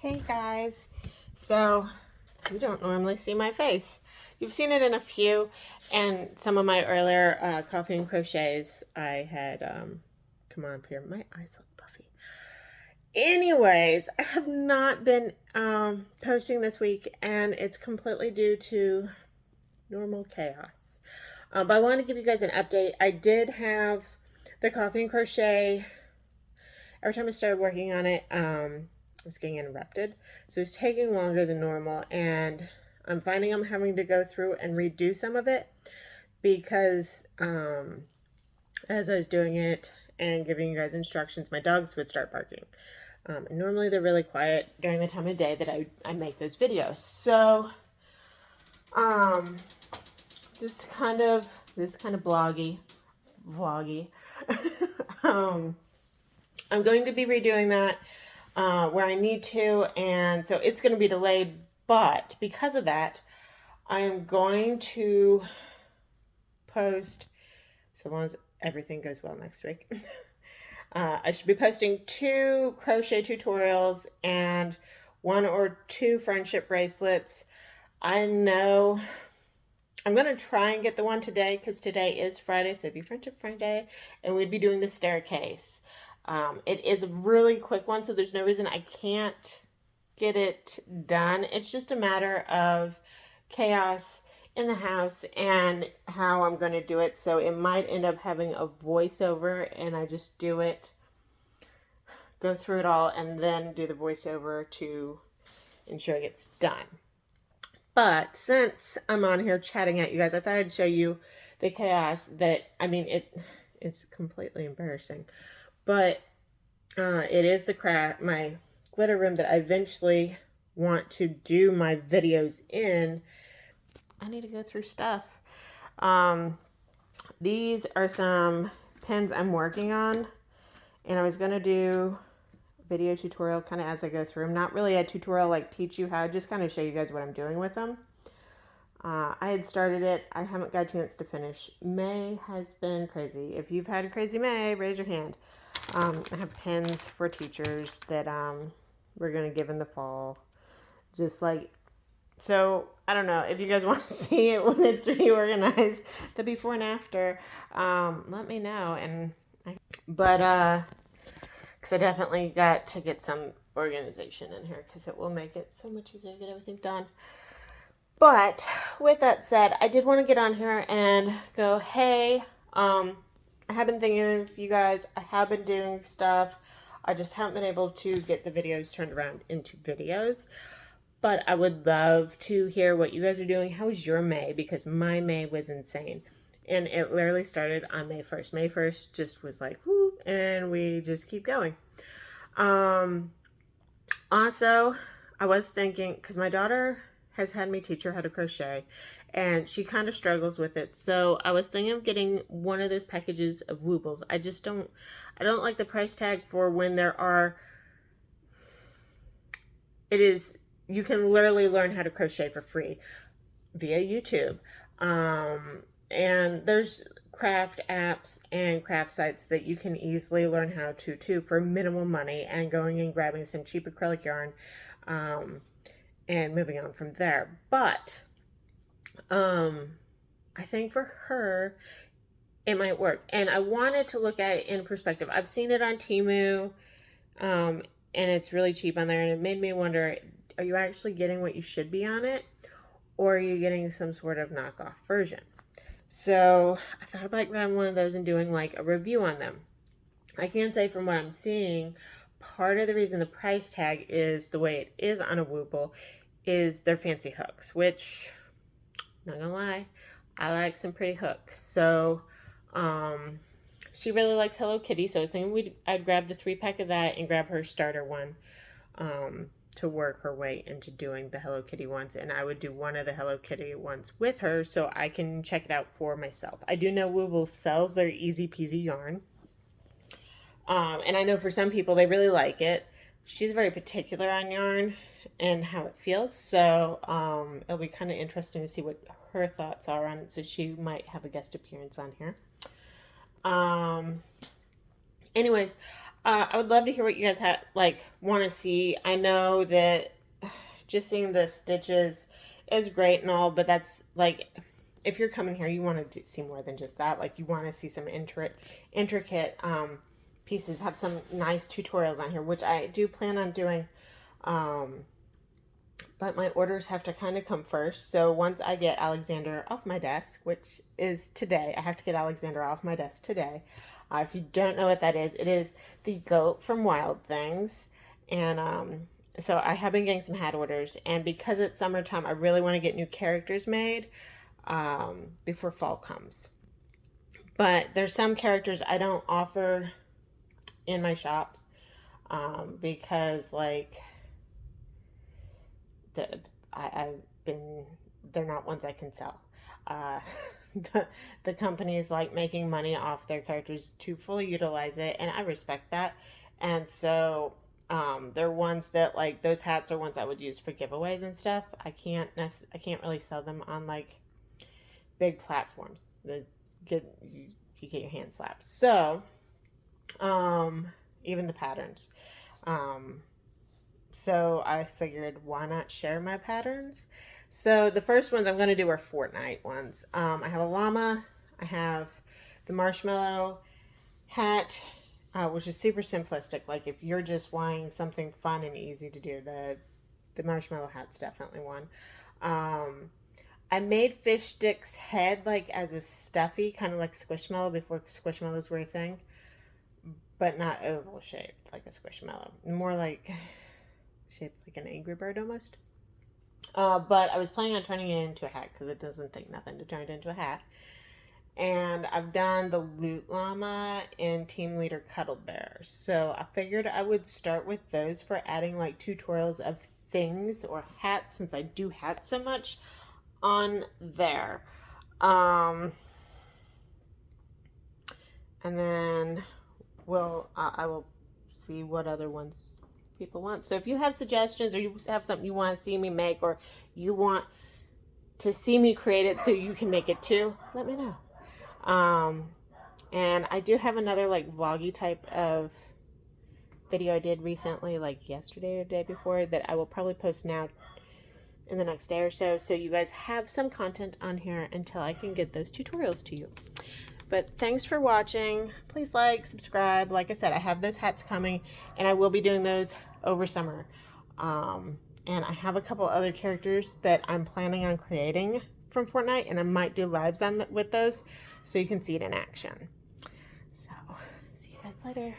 Hey guys, so you don't normally see my face. You've seen it in a few, and some of my earlier coffee and crochets I had come on up here. My eyes look puffy. Anyways, I have not been posting this week, and it's completely due to normal chaos. But I want to give you guys an update. I did have the coffee and crochet. Every time I started working on it, it was getting interrupted. So it's taking longer than normal, and I'm finding I'm having to go through and redo some of it because as I was doing it and giving you guys instructions, my dogs would start barking. And normally they're really quiet during the time of day that I make those videos. So just kind of vloggy. I'm going to be redoing that where I need to, and so it's going to be delayed, but because of that, I am going to post, so long as everything goes well next week. I should be posting 2 crochet tutorials and 1 or 2 friendship bracelets. I know I'm going to try and get the one today because today is Friday, so it'd be Friendship Friday, and we'd be doing the staircase. It is a really quick one, so there's no reason I can't get it done. It's just a matter of chaos in the house and how I'm going to do it. So it might end up having a voiceover, and I just do it, go through it all, and then do the voiceover to ensure it gets done. But since I'm on here chatting at you guys, I thought I'd show you the chaos that, I mean, it's completely embarrassing. But it is my glitter room that I eventually want to do my videos in. I need to go through stuff. These are some pins I'm working on, and I was going to do a video tutorial kind of as I go through them. Not really a tutorial like teach you how, just kind of show you guys what I'm doing with them. I had started it. I haven't got a chance to finish. May has been crazy. If you've had a crazy May, raise your hand. I have pins for teachers that we're going to give in the fall. Just like, so I don't know if you guys want to see it when it's reorganized, the before and after, let me know. Because I definitely got to get some organization in here because it will make it so much easier to get everything done. But with that said, I did want to get on here and go, hey, I have been thinking of you guys. I have been doing stuff. I just haven't been able to get the videos turned around into videos. But I would love to hear what you guys are doing. How was your May? Because my May was insane. And it literally started on May 1st. May 1st just was like, whoo, and we just keep going. Also, I was thinking, because my daughter has had me teach her how to crochet, and she kind of struggles with it. So I was thinking of getting one of those packages of Woobles. I don't like the price tag for when there are, you can literally learn how to crochet for free via YouTube. And there's craft apps and craft sites that you can easily learn how to too for minimal money, and going and grabbing some cheap acrylic yarn and moving on from there. But I think for her it might work, and I wanted to look at it in perspective. I've seen it on Temu, and it's really cheap on there, and it made me wonder, are you actually getting what you should be on it, or are you getting some sort of knockoff version? So I thought about grabbing one of those and doing like a review on them. I can say from what I'm seeing, part of the reason the price tag is the way it is on a Wooble is their fancy hooks, which, not gonna lie, I like some pretty hooks. So she really likes Hello Kitty, so I was thinking I'd grab the 3-pack of that and grab her starter one to work her way into doing the Hello Kitty ones, and I would do one of the Hello Kitty ones with her so I can check it out for myself. I do know Wooble sells their Easy Peasy yarn, and I know for some people they really like it. She's very particular on yarn and how it feels, so it'll be kind of interesting to see what her thoughts are on it, so she might have a guest appearance on here. Anyways, I would love to hear what you guys want to see. I know that just seeing the stitches is great and all, but that's like, if you're coming here, you want to see more than just that. Like, you want to see some intricate pieces. Have some nice tutorials on here, which I do plan on doing. But my orders have to kind of come first. So once I get Alexander off my desk, which is today, I have to get Alexander off my desk today. If you don't know what that is, it is the goat from Wild Things. And so I have been getting some hat orders. And because it's summertime, I really want to get new characters made before fall comes. But there's some characters I don't offer in my shop because, like, I've been, they're not ones I can sell. Uh, the company is like making money off their characters to fully utilize it, and I respect that. And so they're ones that, like, those hats are ones I would use for giveaways and stuff. I can't really sell them on like big platforms that you get your hand slapped. So even the patterns. So I figured, why not share my patterns? So the first ones I'm going to do are Fortnite ones. I have a llama. I have the marshmallow hat, which is super simplistic. Like, if you're just wanting something fun and easy to do, the marshmallow hat's definitely one. I made Fish Stick's head like as a stuffy, kind of like Squishmallow before Squishmallows were a thing, but not oval shaped like a Squishmallow. More like shaped like an Angry Bird almost. But I was planning on turning it into a hat because it doesn't take nothing to turn it into a hat. And I've done the Loot Llama and Team Leader Cuddle Bear. So I figured I would start with those for adding like tutorials of things or hats, since I do hats so much on there. And then I will see what other ones people want. So if you have suggestions, or you have something you want to see me make, or you want to see me create it so you can make it too, let me know. And I do have another like vloggy type of video I did recently, like yesterday or the day before, that I will probably post now in the next day or so. So you guys have some content on here until I can get those tutorials to you. But thanks for watching. Please like, subscribe. Like I said, I have those hats coming, and I will be doing those over summer. And I have a couple other characters that I'm planning on creating from Fortnite, and I might do lives with those so you can see it in action. So, see you guys later.